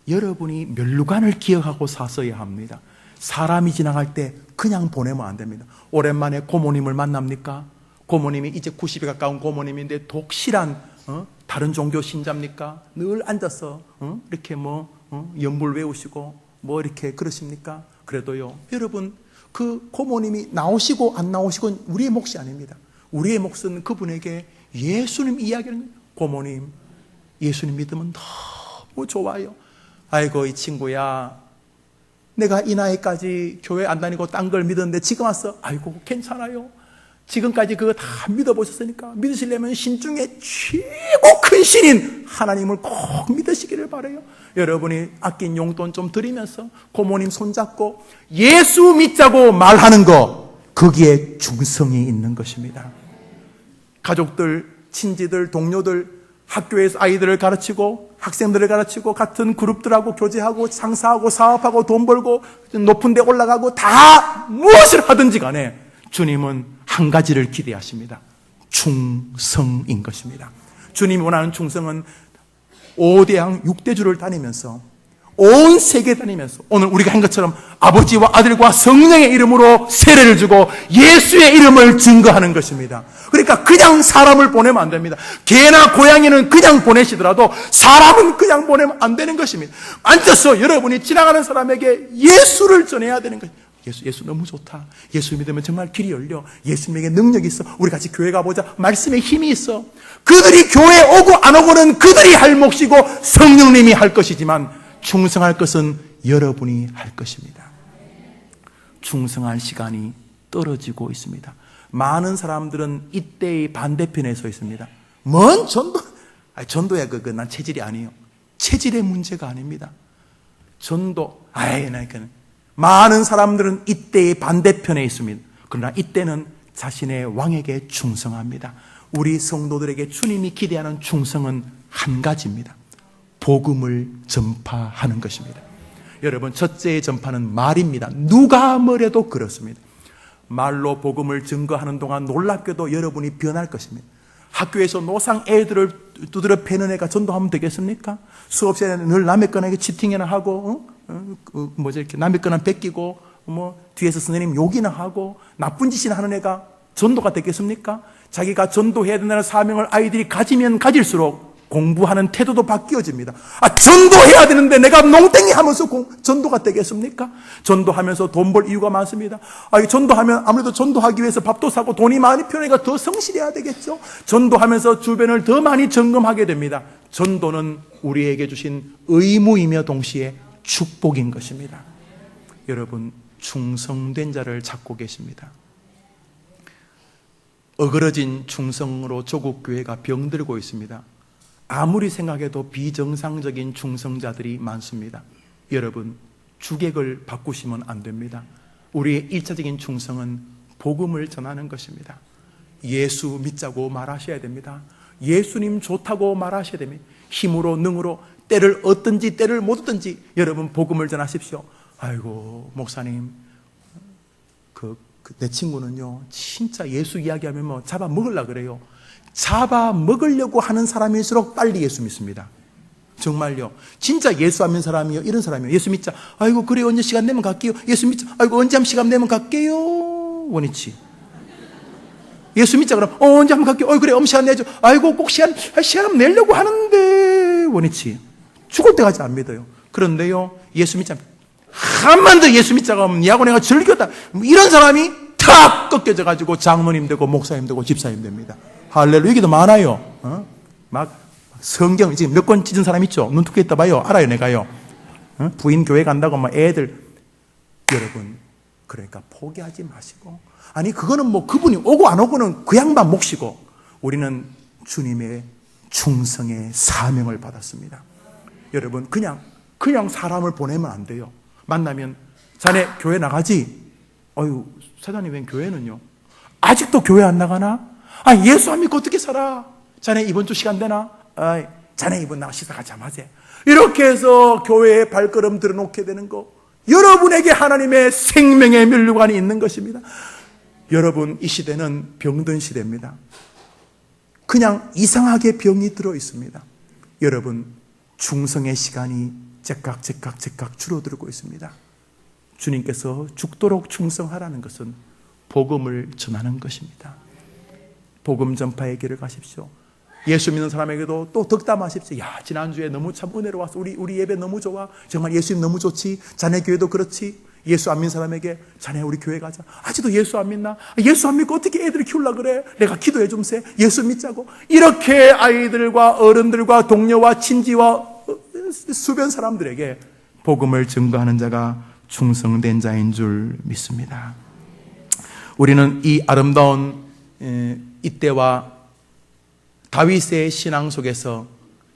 여러분이 멸류관을 기억하고 사서야 합니다. 사람이 지나갈 때 그냥 보내면 안 됩니다. 오랜만에 고모님을 만납니까? 고모님이 이제 90에 가까운 고모님인데 독실한 다른 종교 신자입니까? 늘 앉아서 이렇게 연불 외우시고 이렇게 그러십니까? 그래도요, 여러분, 그 고모님이 나오시고 안 나오시고 우리의 몫이 아닙니다. 우리의 몫은 그분에게 예수님 이야기를, 고모님 예수님 믿으면 너무 좋아요. 아이고, 이 친구야, 내가 이 나이까지 교회 안 다니고 딴 걸 믿었는데 지금 왔어. 아이고, 괜찮아요. 지금까지 그거 다 믿어보셨으니까 믿으시려면 신 중에 최고 큰 신인 하나님을 꼭 믿으시기를 바라요. 여러분이 아낀 용돈 좀 드리면서 고모님 손잡고 예수 믿자고 말하는 거, 거기에 중성이 있는 것입니다. 가족들, 친지들, 동료들, 학교에서 아이들을 가르치고 학생들을 가르치고 같은 그룹들하고 교제하고 장사하고 사업하고 돈 벌고 높은 데 올라가고 다 무엇을 하든지 간에 주님은 한 가지를 기대하십니다. 충성인 것입니다. 주님이 원하는 충성은 5대양 6대주를 다니면서 온 세계 다니면서 오늘 우리가 한 것처럼 아버지와 아들과 성령의 이름으로 세례를 주고 예수의 이름을 증거하는 것입니다. 그러니까 그냥 사람을 보내면 안 됩니다. 개나 고양이는 그냥 보내시더라도 사람은 그냥 보내면 안 되는 것입니다. 앉아서 여러분이 지나가는 사람에게 예수를 전해야 되는 것입니다. 예수 너무 좋다. 예수 믿으면 정말 길이 열려. 예수님에게 능력이 있어. 우리 같이 교회 가보자. 말씀에 힘이 있어. 그들이 교회 오고 안 오고는 그들이 할 몫이고 성령님이 할 것이지만 충성할 것은 여러분이 할 것입니다. 충성할 시간이 떨어지고 있습니다. 많은 사람들은 이때의 반대편에 서 있습니다. 뭔 전도? 전도야, 난 체질이 아니에요. 체질의 문제가 아닙니다. 전도, 많은 사람들은 이때의 반대편에 있습니다. 그러나 이때는 자신의 왕에게 충성합니다. 우리 성도들에게 주님이 기대하는 충성은 한 가지입니다. 복음을 전파하는 것입니다. 여러분, 첫째의 전파는 말입니다. 누가 뭐래도 그렇습니다. 말로 복음을 증거하는 동안 놀랍게도 여러분이 변할 것입니다. 학교에서 노상 애들을 두드려 패는 애가 전도하면 되겠습니까? 수업 시간에 늘 남의 거나 치팅이나 하고, 이렇게 남의 거나 베끼고, 뒤에서 선생님 욕이나 하고, 나쁜 짓이나 하는 애가 전도가 되겠습니까? 자기가 전도해야 된다는 사명을 아이들이 가지면 가질수록 공부하는 태도도 바뀌어집니다. 전도해야 되는데 내가 농땡이 하면서 전도가 되겠습니까? 전도하면서 돈 벌 이유가 많습니다. 전도하면 아무래도 전도하기 위해서 밥도 사고 돈이 많이 필요하니까 더 성실해야 되겠죠. 전도하면서 주변을 더 많이 점검하게 됩니다. 전도는 우리에게 주신 의무이며 동시에 축복인 것입니다. 여러분, 충성된 자를 찾고 계십니다. 어그러진 충성으로 조국 교회가 병들고 있습니다. 아무리 생각해도 비정상적인 충성자들이 많습니다. 여러분, 주객을 바꾸시면 안 됩니다. 우리의 1차적인 충성은 복음을 전하는 것입니다. 예수 믿자고 말하셔야 됩니다. 예수님 좋다고 말하셔야 됩니다. 힘으로 능으로 때를 얻든지 때를 못 얻든지 여러분 복음을 전하십시오. 아이고 목사님 내 친구는요 진짜 예수 이야기하면 뭐 잡아먹으려고 그래요. 잡아먹으려고 하는 사람일수록 빨리 예수 믿습니다. 정말요. 진짜 예수 안 믿는 사람이요 이런 사람이요. 예수 믿자. 아이고 그래 언제 시간 내면 갈게요. 예수 믿자. 아이고 언제 한번 시간 내면 갈게요. 원위치. 예수 믿자 그럼 언제 한번 갈게요. 그래 시간 내줘. 아이고 꼭 시간 내려고 하는데 원위치. 죽을 때까지 안 믿어요. 그런데요 예수 믿자. 한 번 더 예수 믿자가 하면 야고 내가 즐겼다. 이런 사람이 탁 꺾여져 가지고 장로님 되고 목사님 되고 집사님 됩니다. 할렐루야. 여기도 많아요. 막 성경 지금 몇 권 찢은 사람 있죠? 눈 툭게 있다 봐요. 알아요 내가요. 부인 교회 간다고 막 애들 여러분 그러니까 포기하지 마시고 아니 그거는 뭐 그분이 오고 안 오고는 그 양반 몫이고 우리는 주님의 충성의 사명을 받았습니다. 여러분 그냥 사람을 보내면 안 돼요. 만나면 자네 교회 나가지? 어휴 사장님 웬 교회는요? 아직도 교회 안 나가나? 예수 안 믿고 어떻게 살아? 자네 이번 주 시간 되나? 자네 이번 나가 식사 같이 한번 하세. 이렇게 해서 교회에 발걸음 들어놓게 되는 거 여러분에게 하나님의 생명의 면류관이 있는 것입니다. 여러분 이 시대는 병든 시대입니다. 그냥 이상하게 병이 들어 있습니다. 여러분 충성의 시간이 제깍 줄어들고 있습니다. 주님께서 죽도록 충성하라는 것은 복음을 전하는 것입니다. 복음 전파의 길을 가십시오. 예수 믿는 사람에게도 또 덕담하십시오. 야 지난주에 너무 참 은혜로웠어. 우리 예배 너무 좋아. 정말 예수님 너무 좋지. 자네 교회도 그렇지. 예수 안 믿는 사람에게 자네 우리 교회 가자. 아직도 예수 안 믿나? 예수 안 믿고 어떻게 애들을 키우려고 그래? 내가 기도해 줌세. 예수 믿자고. 이렇게 아이들과 어른들과 동료와 친지와 수변 사람들에게 복음을 증거하는 자가 충성된 자인 줄 믿습니다. 우리는 이 아름다운 이때와 다윗의 신앙 속에서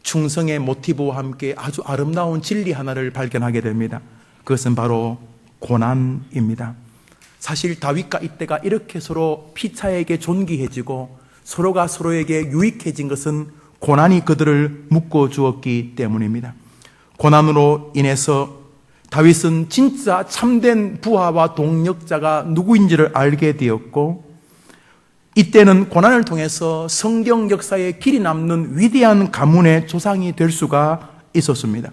충성의 모티브와 함께 아주 아름다운 진리 하나를 발견하게 됩니다. 그것은 바로 고난입니다. 사실 다윗과 이때가 이렇게 서로 피차에게 존귀해지고 서로가 서로에게 유익해진 것은 고난이 그들을 묶어 주었기 때문입니다. 고난으로 인해서 다윗은 진짜 참된 부하와 동력자가 누구인지를 알게 되었고 이때는 고난을 통해서 성경 역사에 길이 남는 위대한 가문의 조상이 될 수가 있었습니다.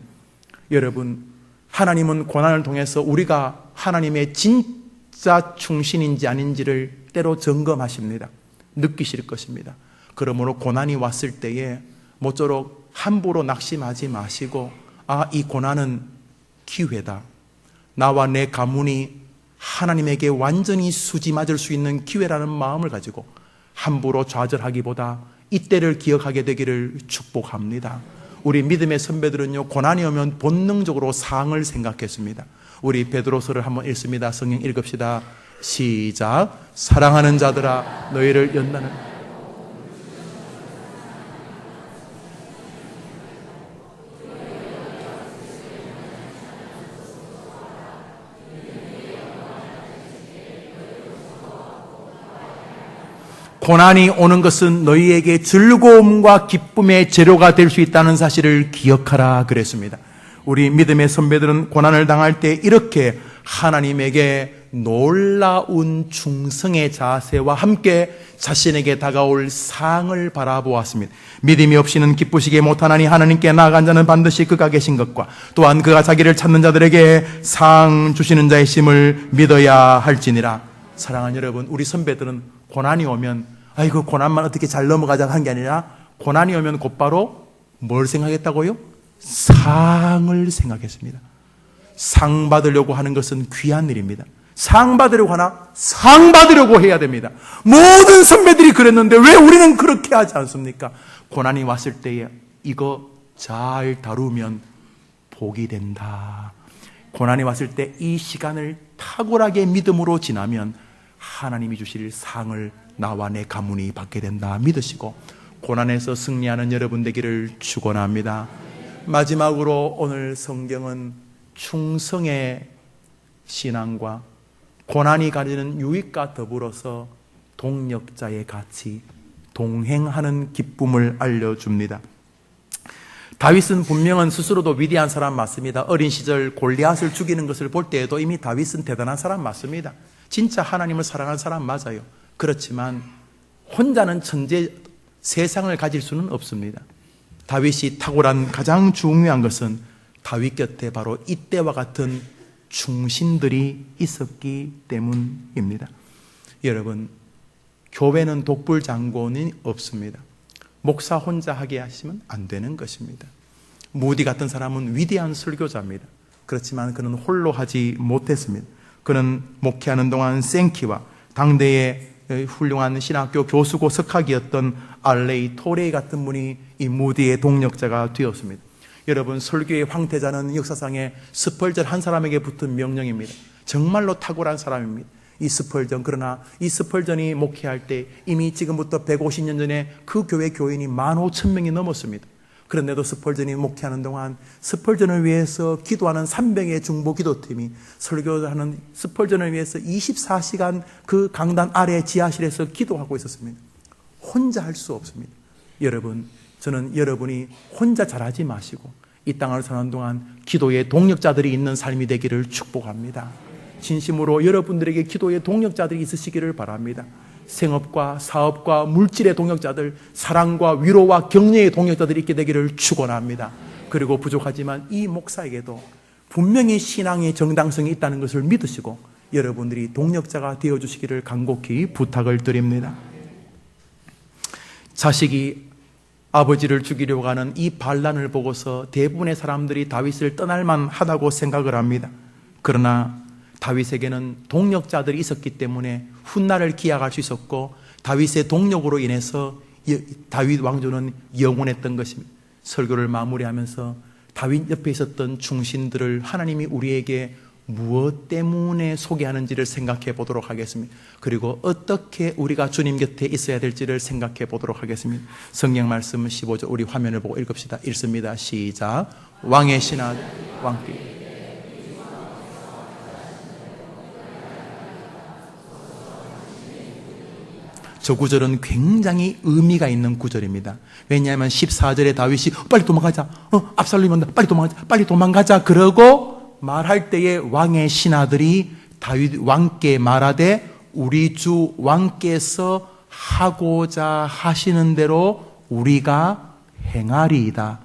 여러분, 하나님은 고난을 통해서 우리가 하나님의 진짜 충신인지 아닌지를 때로 점검하십니다. 느끼실 것입니다. 그러므로 고난이 왔을 때에 모쪼록 함부로 낙심하지 마시고 이 고난은 기회다. 나와 내 가문이 하나님에게 완전히 수지 맞을 수 있는 기회라는 마음을 가지고 함부로 좌절하기보다 이때를 기억하게 되기를 축복합니다. 우리 믿음의 선배들은요 고난이 오면 본능적으로 상을 생각했습니다. 우리 베드로서를 한번 읽습니다. 성경 읽읍시다. 시작. 사랑하는 자들아 너희를 연단은 고난이 오는 것은 너희에게 즐거움과 기쁨의 재료가 될 수 있다는 사실을 기억하라 그랬습니다. 우리 믿음의 선배들은 고난을 당할 때 이렇게 하나님에게 놀라운 충성의 자세와 함께 자신에게 다가올 상을 바라보았습니다. 믿음이 없이는 기쁘시게 못하나니 하나님께 나아간 자는 반드시 그가 계신 것과 또한 그가 자기를 찾는 자들에게 상 주시는 자의 심을 믿어야 할지니라. 사랑하는 여러분, 우리 선배들은 고난이 오면 아이고 고난만 어떻게 잘 넘어가자 한 게 아니라 고난이 오면 곧바로 뭘 생각했다고요? 상을 생각했습니다. 상 받으려고 하는 것은 귀한 일입니다. 상 받으려고 하나? 상 받으려고 해야 됩니다. 모든 선배들이 그랬는데 왜 우리는 그렇게 하지 않습니까? 고난이 왔을 때에 이거 잘 다루면 복이 된다. 고난이 왔을 때 이 시간을 다 탁월하게 믿음으로 지나면 하나님이 주실 상을 나와 내 가문이 받게 된다 믿으시고 고난에서 승리하는 여러분 되기를 축원합니다. 마지막으로 오늘 성경은 충성의 신앙과 고난이 가지는 유익과 더불어서 동력자의 가치, 동행하는 기쁨을 알려줍니다. 다윗은 분명한 스스로도 위대한 사람 맞습니다. 어린 시절 골리앗을 죽이는 것을 볼 때에도 이미 다윗은 대단한 사람 맞습니다. 진짜 하나님을 사랑한 사람 맞아요. 그렇지만 혼자는 천재 세상을 가질 수는 없습니다. 다윗이 탁월한 가장 중요한 것은 다윗 곁에 바로 이때와 같은 충신들이 있었기 때문입니다. 여러분, 교회는 독불장군이 없습니다. 목사 혼자 하게 하시면 안 되는 것입니다. 무디 같은 사람은 위대한 설교자입니다. 그렇지만 그는 홀로 하지 못했습니다. 그는 목회하는 동안 생키와 당대의 훌륭한 신학교 교수고 석학이었던 알레이 토레이 같은 분이 이 무디의 동력자가 되었습니다. 여러분, 설교의 황태자는 역사상에 스펄전 한 사람에게 붙은 명령입니다. 정말로 탁월한 사람입니다. 이 스펄전, 그러나 이 스펄전이 목회할 때 이미 지금부터 150년 전에 그 교회 교인이 15,000명이 넘었습니다. 그런데도 스펄전이 목회하는 동안 스펄전을 위해서 기도하는 300의 중보 기도팀이 설교하는 스펄전을 위해서 24시간 그 강단 아래 지하실에서 기도하고 있었습니다. 혼자 할 수 없습니다. 여러분, 저는 여러분이 혼자 잘하지 마시고 이 땅을 사는 동안 기도의 동력자들이 있는 삶이 되기를 축복합니다. 진심으로 여러분들에게 기도의 동력자들이 있으시기를 바랍니다. 생업과 사업과 물질의 동력자들, 사랑과 위로와 격려의 동력자들이 있게 되기를 축원합니다. 그리고 부족하지만 이 목사에게도 분명히 신앙의 정당성이 있다는 것을 믿으시고 여러분들이 동력자가 되어주시기를 간곡히 부탁을 드립니다. 자식이 아버지를 죽이려고 하는 이 반란을 보고서 대부분의 사람들이 다윗을 떠날만 하다고 생각을 합니다. 그러나 다윗에게는 동력자들이 있었기 때문에 훗날을 기약할 수 있었고 다윗의 동력으로 인해서 다윗 왕조는 영원했던 것입니다. 설교를 마무리하면서 다윗 옆에 있었던 충신들을 하나님이 우리에게 무엇 때문에 소개하는지를 생각해 보도록 하겠습니다. 그리고 어떻게 우리가 주님 곁에 있어야 될지를 생각해 보도록 하겠습니다. 성경 말씀 15절 우리 화면을 보고 읽읍시다. 읽습니다. 시작. 왕의 신하 왕께 저 구절은 굉장히 의미가 있는 구절입니다. 왜냐하면 14절에 다윗이 빨리 도망가자. 압살롬이 온다. 빨리 도망가자. 빨리 도망가자. 그러고 말할 때에 왕의 신하들이 다윗 왕께 말하되 우리 주 왕께서 하고자 하시는 대로 우리가 행하리이다.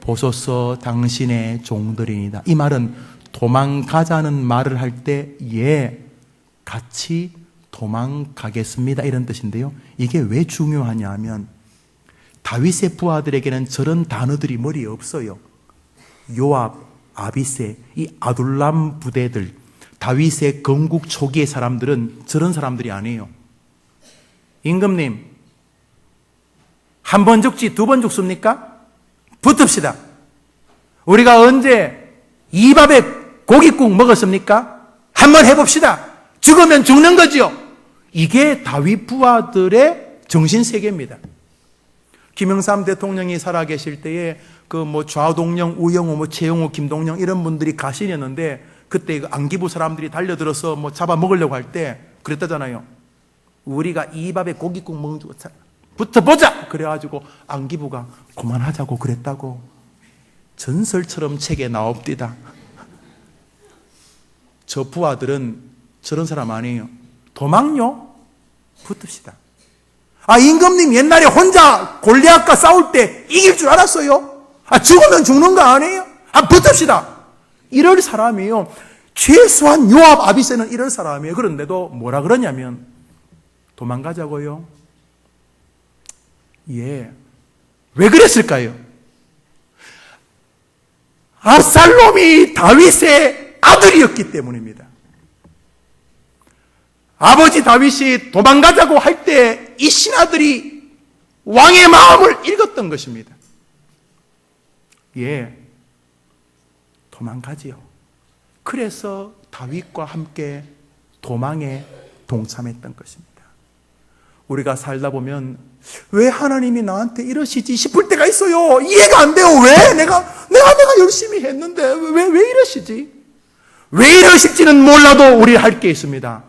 보소서 당신의 종들이니다. 이 말은 도망가자는 말을 할 때 같이 도망가겠습니다 이런 뜻인데요. 이게 왜 중요하냐 하면 다윗의 부하들에게는 저런 단어들이 머리에 없어요. 요압, 아비세, 이 아둘람 부대들, 다윗의 건국 초기의 사람들은 저런 사람들이 아니에요. 임금님, 한 번 죽지 두 번 죽습니까? 붙읍시다. 우리가 언제 이 밥에 고깃국 먹었습니까? 한번 해봅시다. 죽으면 죽는 거지요. 이게 다윗 부하들의 정신세계입니다. 김영삼 대통령이 살아계실 때에 그 좌동령, 우영우, 최영우, 김동영 이런 분들이 가시렸는데 그때 그 안기부 사람들이 달려들어서 잡아먹으려고 할 때 그랬다잖아요. 우리가 이 밥에 고깃국 먹는 줄 붙어보자! 그래가지고 안기부가 그만하자고 그랬다고 전설처럼 책에 나옵디다. 저 부하들은 저런 사람 아니에요. 도망요? 붙읍시다. 임금님 옛날에 혼자 골리앗과 싸울 때 이길 줄 알았어요? 죽으면 죽는 거 아니에요? 붙읍시다. 이럴 사람이에요. 최소한 요압, 아비새는 이럴 사람이에요. 그런데도 뭐라 그러냐면 도망가자고요. 왜 그랬을까요? 압살롬이 다윗의 아들이었기 때문입니다. 아버지 다윗이 도망가자고 할 때 이 신하들이 왕의 마음을 읽었던 것입니다. 도망가지요. 그래서 다윗과 함께 도망에 동참했던 것입니다. 우리가 살다 보면 왜 하나님이 나한테 이러시지 싶을 때가 있어요. 이해가 안 돼요. 왜? 내가 열심히 했는데 왜 이러시지? 왜 이러실지는 몰라도 우리 할 게 있습니다.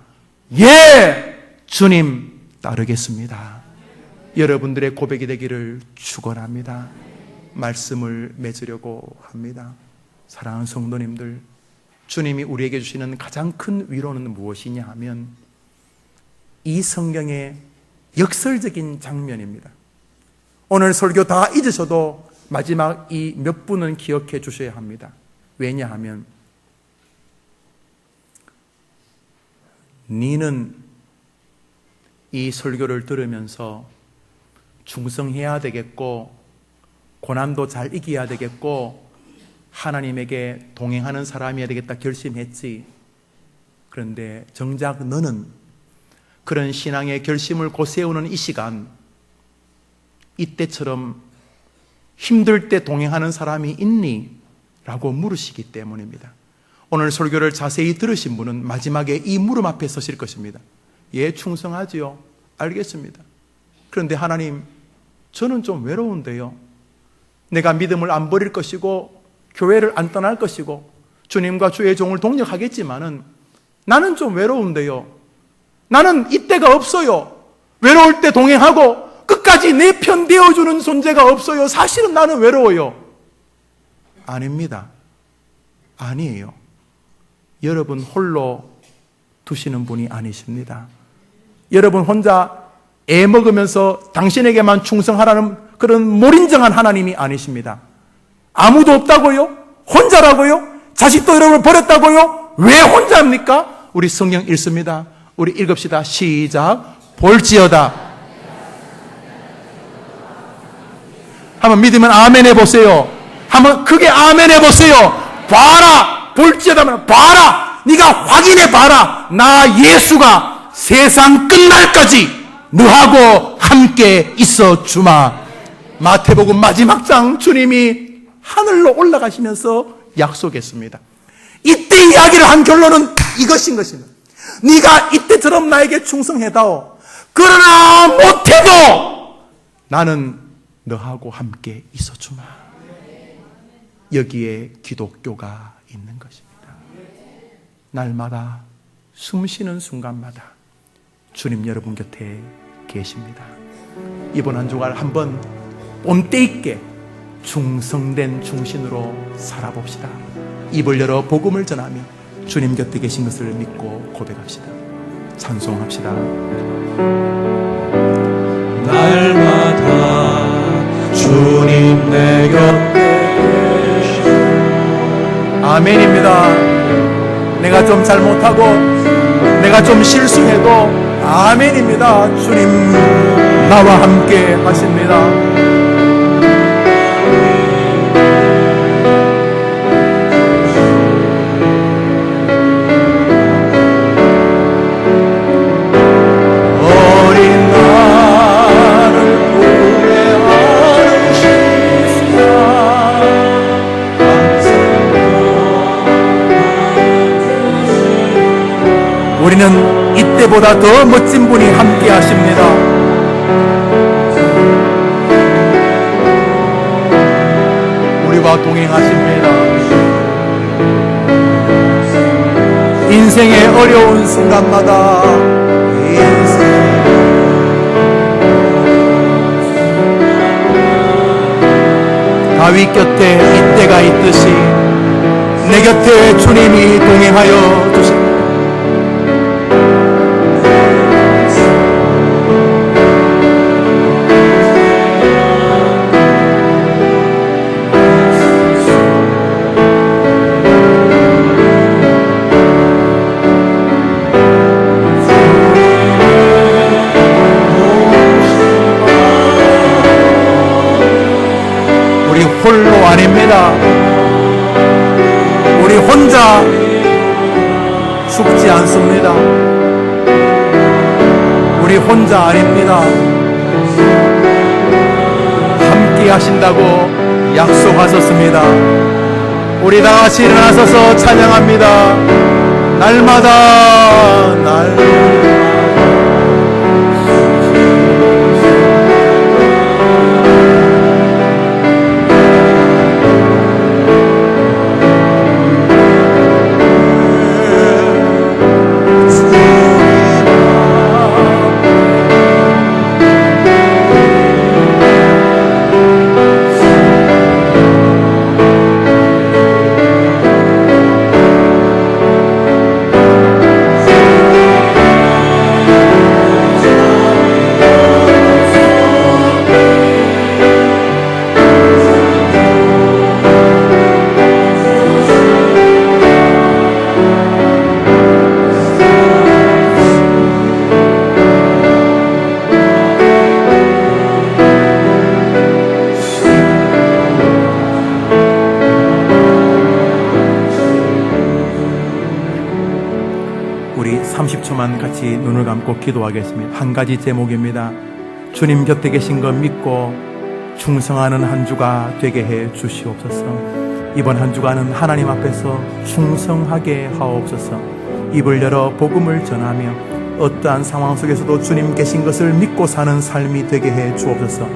예, 주님 따르겠습니다. 여러분들의 고백이 되기를 축원합니다. 말씀을 맺으려고 합니다. 사랑하는 성도님들, 주님이 우리에게 주시는 가장 큰 위로는 무엇이냐 하면 이 성경의 역설적인 장면입니다. 오늘 설교 다 잊으셔도 마지막 이 몇 분은 기억해 주셔야 합니다. 왜냐하면 너는 이 설교를 들으면서 충성해야 되겠고 고난도 잘 이겨야 되겠고 하나님에게 동행하는 사람이어야 되겠다 결심했지. 그런데 정작 너는 그런 신앙의 결심을 고세우는 이 시간, 이때처럼 힘들 때 동행하는 사람이 있니? 라고 물으시기 때문입니다. 오늘 설교를 자세히 들으신 분은 마지막에 이 물음 앞에 서실 것입니다. 예, 충성하지요. 알겠습니다. 그런데 하나님, 저는 좀 외로운데요. 내가 믿음을 안 버릴 것이고 교회를 안 떠날 것이고 주님과 주의 종을 동력하겠지만은 나는 좀 외로운데요. 나는 이때가 없어요. 외로울 때 동행하고 끝까지 내 편 되어주는 존재가 없어요. 사실은 나는 외로워요. 아닙니다. 아니에요. 여러분 홀로 두시는 분이 아니십니다. 여러분 혼자 애 먹으면서 당신에게만 충성하라는 그런 몰인정한 하나님이 아니십니다. 아무도 없다고요? 혼자라고요? 자식도 여러분을 버렸다고요? 왜 혼자입니까? 우리 성경 읽습니다. 우리 읽읍시다. 시작. 볼지어다. 한번 믿으면 아멘 해보세요. 한번 크게 아멘 해보세요. 봐라. 볼지어다. 봐라. 네가 확인해 봐라. 나 예수가 세상 끝날까지 너하고 함께 있어 주마. 마태복음 마지막 장 주님이 하늘로 올라가시면서 약속했습니다. 이때 이야기를 한 결론은 이것인 것입니다. 네가 이때처럼 나에게 충성해다오. 그러나 못해도 나는 너하고 함께 있어주마. 여기에 기독교가 있는 것입니다. 날마다 숨쉬는 순간마다 주님 여러분 곁에 계십니다. 이번 한 주간 한번 뽐때 있게 충성된 충신으로 살아봅시다. 입을 열어 복음을 전하며 주님 곁에 계신 것을 믿고 고백합시다. 찬송합시다. 날마다 주님 내 곁에 계시오. 아멘입니다. 내가 좀 잘못하고 내가 좀 실수해도 아멘입니다. 주님 나와 함께 하십니다. 우리는 이때보다 더 멋진 분이 함께 하십니다. 우리와 동행하십니다. 인생의 어려운 순간마다 다윗 곁에 이때가 있듯이 내 곁에 주님이 동행하여 주십니다. 홀로 아닙니다. 우리 혼자 죽지 않습니다. 우리 혼자 아닙니다. 함께 하신다고 약속하셨습니다. 우리 다 같이 일어나서서 찬양합니다. 날마다 우리 30초만 같이 눈을 감고 기도하겠습니다. 한 가지 제목입니다. 주님 곁에 계신 것 믿고 충성하는 한 주가 되게 해 주시옵소서. 이번 한 주간은 하나님 앞에서 충성하게 하옵소서. 입을 열어 복음을 전하며 어떠한 상황 속에서도 주님 계신 것을 믿고 사는 삶이 되게 해 주옵소서.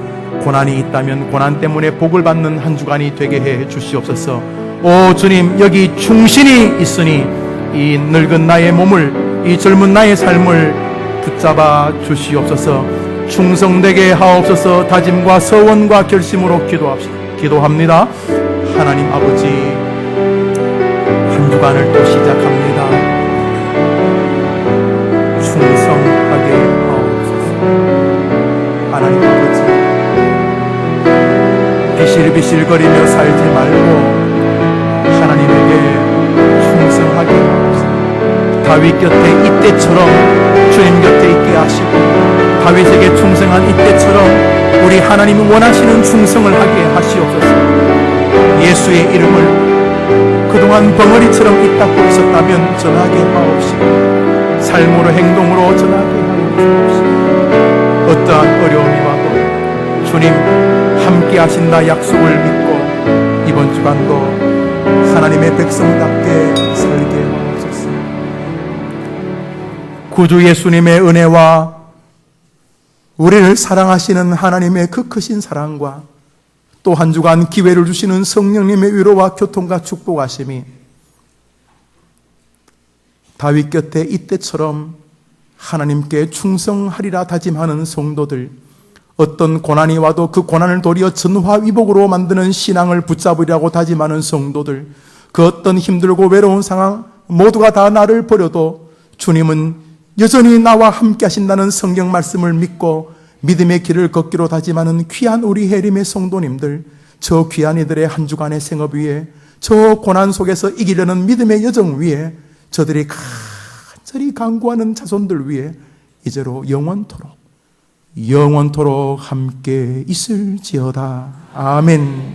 고난이 있다면 고난 때문에 복을 받는 한 주간이 되게 해 주시옵소서. 오 주님, 여기 충신이 있으니 이 늙은 나의 몸을, 이 젊은 나의 삶을 붙잡아 주시옵소서. 충성되게 하옵소서. 다짐과 서원과 결심으로 기도합니다. 하나님 아버지, 한 주간을 또 시작합니다. 충성하게 하옵소서. 하나님 아버지, 비실비실거리며 살지 말고 하나님에게 충성하게 하옵소서. 다윗 곁에 이때처럼 주님 곁에 있게 하시고, 다윗에게 충성한 이때처럼 우리 하나님이 원하시는 충성을 하게 하시옵소서. 예수의 이름을 그동안 벙어리처럼 입닫고 있었다면 전하게 하옵시고, 삶으로 행동으로 전하게 하옵시고, 어떠한 어려움이 와도 주님 함께 하신다 약속을 믿고 이번 주간도 하나님의 백성답게 살게 하옵소서. 구주 예수님의 은혜와 우리를 사랑하시는 하나님의 그 크신 사랑과 또 한 주간 기회를 주시는 성령님의 위로와 교통과 축복하심이 다윗 곁에 이때처럼 하나님께 충성하리라 다짐하는 성도들, 어떤 고난이 와도 그 고난을 도리어 전화위복으로 만드는 신앙을 붙잡으려고 다짐하는 성도들, 그 어떤 힘들고 외로운 상황 모두가 다 나를 버려도 주님은 여전히 나와 함께 하신다는 성경 말씀을 믿고 믿음의 길을 걷기로 다짐하는 귀한 우리 해림의 성도님들, 저 귀한 이들의 한 주간의 생업 위에, 저 고난 속에서 이기려는 믿음의 여정 위에, 저들이 간절히 간구하는 자손들 위에 이제로 영원토록 함께 있을지어다. 아멘.